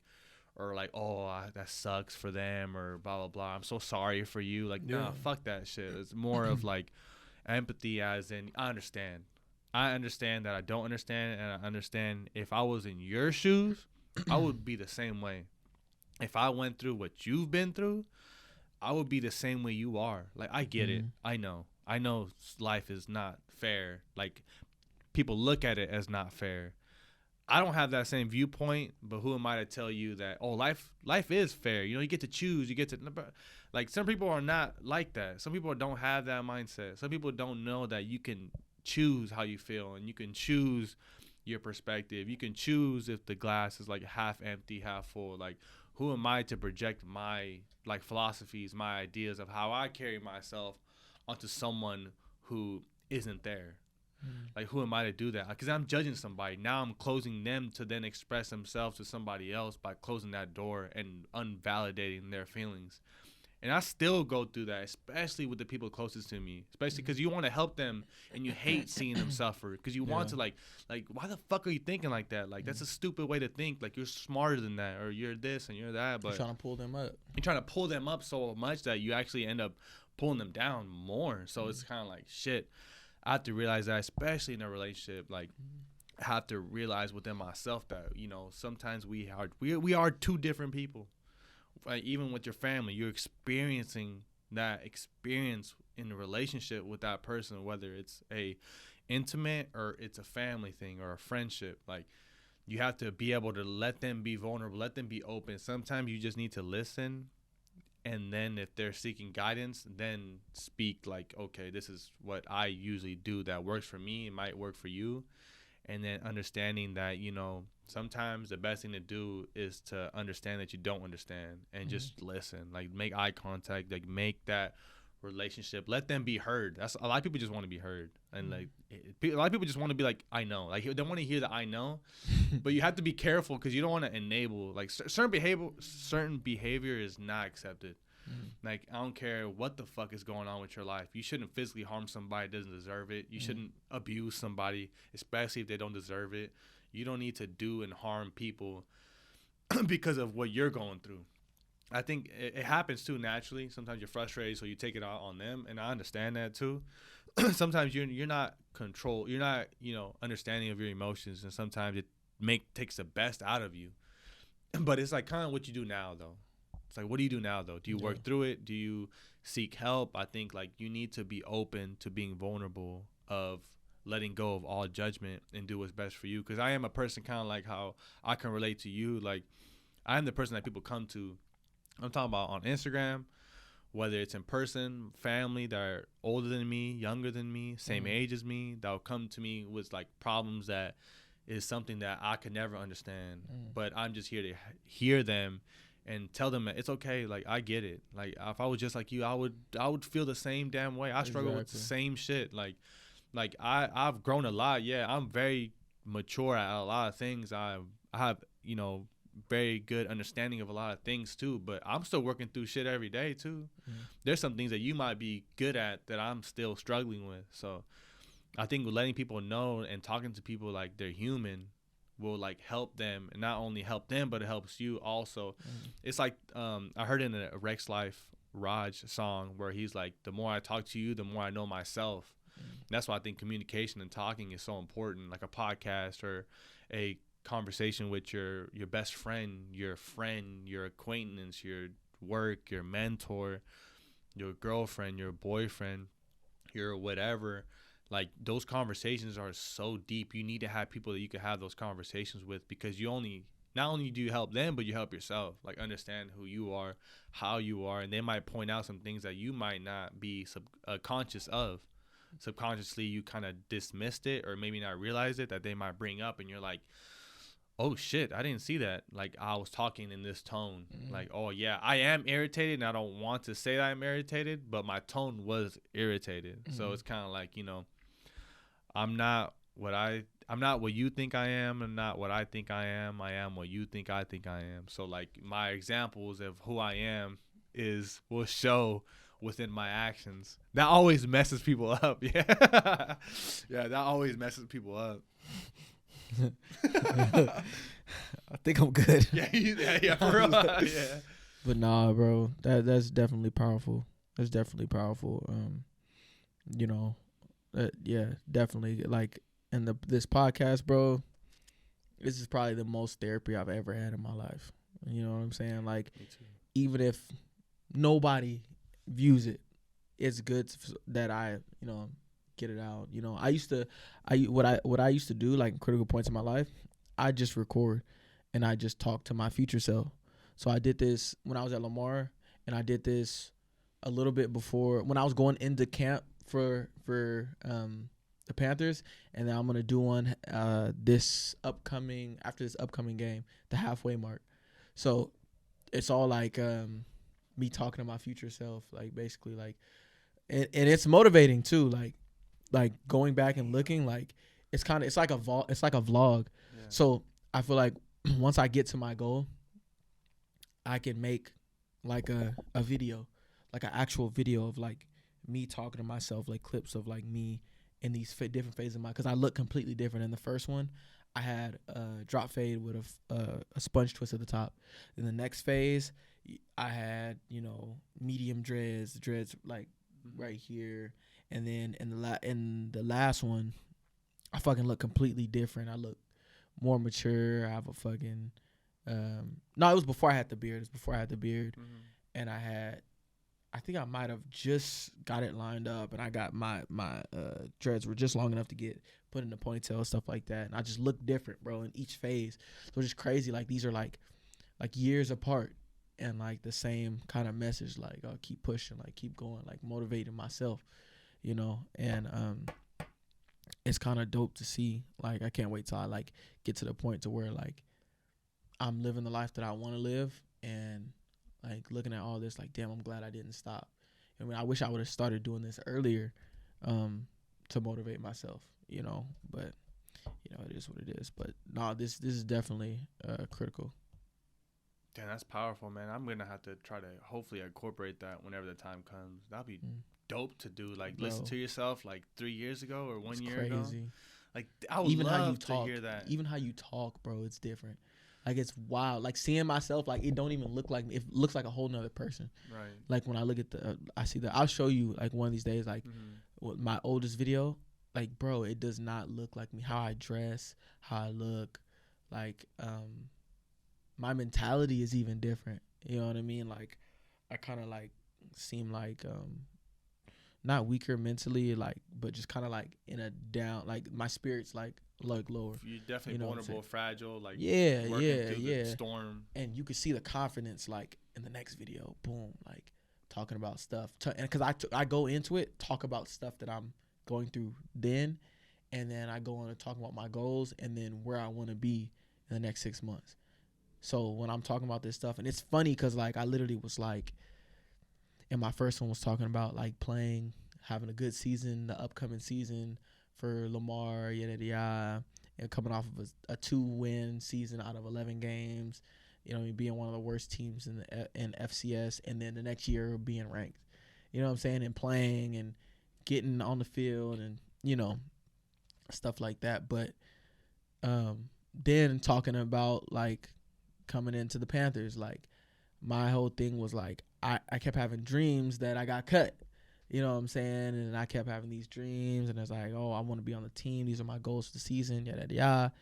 oh, that sucks for them, or blah, blah, blah. I'm so sorry for you. Like, nah, fuck that shit. It's more of like empathy, as in, I understand that I don't understand, and I understand if I was in your shoes, I would be the same way. If I went through what you've been through, I would be the same way you are. Like, I get it. I know life is not fair. Like, people look at it as not fair. I don't have that same viewpoint, but who am I to tell you that, oh, life is fair. You get to choose. You get to, like, some people are not like that. Some people don't have that mindset. Some people don't know that you can choose how you feel, and you can choose your perspective. You can choose if the glass is like half empty, half full. Like, who am I to project my like philosophies, my ideas of how I carry myself onto someone who isn't there? Like, who am I to do that? Because I'm judging somebody. Now I'm closing them to then express themselves to somebody else by closing that door and unvalidating their feelings. And I still go through that, especially with the people closest to me, especially because you want to help them and you hate seeing them suffer, because you want to like, why the fuck are you thinking like that? Like, that's a stupid way to think. Like, you're smarter than that, or you're this and you're that. But you're trying to pull them up. You're trying to pull them up so much that you actually end up pulling them down more. So it's kind of like, shit. I have to realize that, especially in a relationship. Like, I have to realize within myself that, sometimes we are two different people. Like, even with your family, you're experiencing that experience in a relationship with that person, whether it's a intimate or it's a family thing or a friendship. Like, you have to be able to let them be vulnerable, let them be open. Sometimes you just need to listen, and then if they're seeking guidance, then speak like, okay, this is what I usually do that works for me. It might work for you. and then understanding that, you know, sometimes the best thing to do is to understand that you don't understand and just listen, like make eye contact, like make that relationship, let them be heard. That's a lot of people just want to be heard, and like a lot of people just want to be like, I know, like they want to hear the I know, but you have to be careful because you don't want to enable like certain behavior is not accepted. Like, I don't care what the fuck is going on with your life. You shouldn't physically harm somebody that doesn't deserve it. You shouldn't abuse somebody, especially if they don't deserve it. You don't need to do and harm people because of what you're going through. I think it happens too naturally. Sometimes you're frustrated, so you take it out on them, and I understand that too. Sometimes you're not control. You're not, you know, understanding of your emotions, and sometimes it takes the best out of you. But it's like kind of what you do now, though. It's like, what do you do now, though? Do you work through it? Do you seek help? I think like you need to be open to being vulnerable, of letting go of all judgment and do what's best for you. Because I am a person kind of like how I can relate to you. Like, I am the person that people come to. I'm talking about on Instagram, whether it's in person, family that are older than me, younger than me, same age as me, that will come to me with like problems that is something that I could never understand. But I'm just here to hear them and tell them that it's okay. Like, I get it. Like, if I was just like you, I would feel the same damn way. I struggle with the same shit. Like I've grown a lot. Yeah, I'm very mature at a lot of things. I have, you know, very good understanding of a lot of things too, but I'm still working through shit every day too. There's some things that you might be good at that I'm still struggling with. So I think letting people know and talking to people like they're human will like help them, and not only help them, but it helps you also. It's like I heard in a Rex Life Raj song where he's like, the more I talk to you, the more I know myself. That's why I think communication and talking is so important, like a podcast or a conversation with your best friend, your acquaintance, your work, your mentor, your girlfriend, your boyfriend, your whatever. Like, those conversations are so deep. You need to have people that you can have those conversations with, because not only do you help them, but you help yourself. Like, understand who you are, how you are, and they might point out some things that you might not be conscious of. Subconsciously, you kind of dismissed it, or maybe not realize it, that they might bring up, and you're like, oh shit, I didn't see that. Like, I was talking in this tone. Like, oh yeah, I am irritated, and I don't want to say that I'm irritated, but my tone was irritated. So it's kind of like, you know, I'm not what you think I am, and not what I think I am. I am what you think I am. So like, my examples of who I am will show within my actions. That always messes people up. Yeah. Yeah, that always messes people up. I think I'm good. Yeah, for real. Yeah. But nah, bro, that's definitely powerful. That's definitely powerful. You know, yeah, definitely. Like, in this podcast, bro, this is probably the most therapy I've ever had in my life. You know what I'm saying? Like, even if nobody views it, it's good that I, you know, get it out. You know, what I used to do, like, in critical points in my life, I just record and I just talk to my future self. So I did this when I was at Lamar, and I did this a little bit before when I was going into camp for the Panthers, and then I'm gonna do one after this upcoming game, the halfway mark. So it's all like me talking to my future self, like, basically, like, and it's motivating too, like going back and looking, like, it's like a vlog. Yeah. So I feel like once I get to my goal, I can make like a video, like an actual video of like me talking to myself, like clips of like me in these different phases of because I look completely different. In the first one, I had a drop fade with a sponge twist at the top. In the next phase, I had, you know, medium dreads like right here, and then in the last one, I fucking look completely different. I look more mature. I have a fucking no, it was before I had the beard. And I think I might have just got it lined up, and I got my dreads were just long enough to get put in the ponytail, stuff like that. And I just look different, bro, in each phase. So it's just crazy. Like, these are like years apart, and like the same kind of message. Like, I'll keep pushing, like keep going, like motivating myself, you know. And it's kind of dope to see. Like, I can't wait till I like get to the point to where like I'm living the life that I want to live, and like looking at all this, like, damn, I'm glad I didn't stop. I mean, I wish I would have started doing this earlier, to motivate myself, you know. But you know, it is what it is. But no, this is definitely critical. Damn, that's powerful, man. I'm gonna have to try to hopefully incorporate that whenever the time comes. That'd be dope to do. Like, Bro, listen to yourself like 3 years ago or 1 it's year ago. crazy. Like, I would Even how you love to talk, hear that. even how you talk, bro, it's different. Like, it's wild. Like, seeing myself, like, it don't even look like me. It looks like a whole nother person. Right. Like, when I look at I see I'll show you, like, one of these days, like, my oldest video. Like, bro, it does not look like me. How I dress, how I look. Like, my mentality is even different. You know what I mean? Like, I kind of, like, seem like, not weaker mentally, like, but just kind of, like, in a down, like, my spirit's, like lower. You're definitely You know vulnerable, fragile, like, Yeah, working yeah, through yeah. the storm. And you can see the confidence, like, in the next video, boom, like, talking about stuff. And because I go into it, talk about stuff that I'm going through then, and then I go on to talk about my goals and then where I want to be in the next 6 months. So when I'm talking about this stuff, and it's funny because, like, I literally was like, and my first one was talking about, like, playing, having a good season, the upcoming season for Lamar, yada yada, and coming off of a 2-win season out of 11 games, you know, being one of the worst teams in FCS, and then the next year being ranked, you know what I'm saying, and playing and getting on the field and, you know, stuff like that. But then talking about, like, coming into the Panthers, like, my whole thing was like, I kept having dreams that I got cut. You know what I'm saying? And I kept having these dreams, and it's like, oh, I want to be on the team. These are my goals for the season, yada, yada, yada.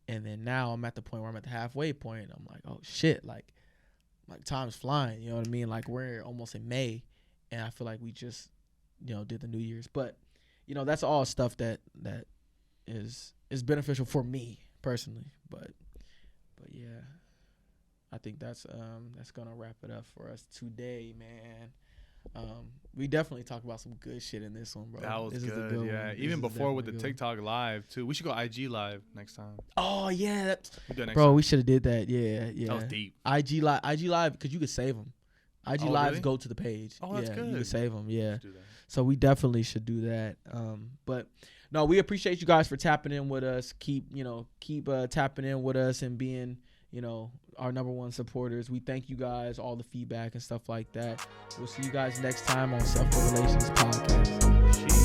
And then now I'm at the point where I'm at the halfway point. I'm like, oh, shit. Like time's flying. You know what I mean? Like, we're almost in May, and I feel like we just, you know, did the New Year's. But, you know, that's all stuff that is beneficial for me personally. But yeah, I think that's gonna wrap it up for us today, man. We definitely talk about some good shit in this one, bro. That was this good, is yeah. one. Even before with the TikTok live too. We should go IG live next time. Oh yeah, We'll do it next bro. time. We should have did that. Yeah. That was deep. IG live, because you could save them. IG lives really? go to the page. Oh, that's good. You can save them. Yeah. Let's do that. So we definitely should do that. But no, we appreciate you guys for tapping in with us. Keep tapping in with us and being, you know, our number one supporters. We thank you guys, all the feedback and stuff like that. We'll see you guys next time on Self Relations Podcast.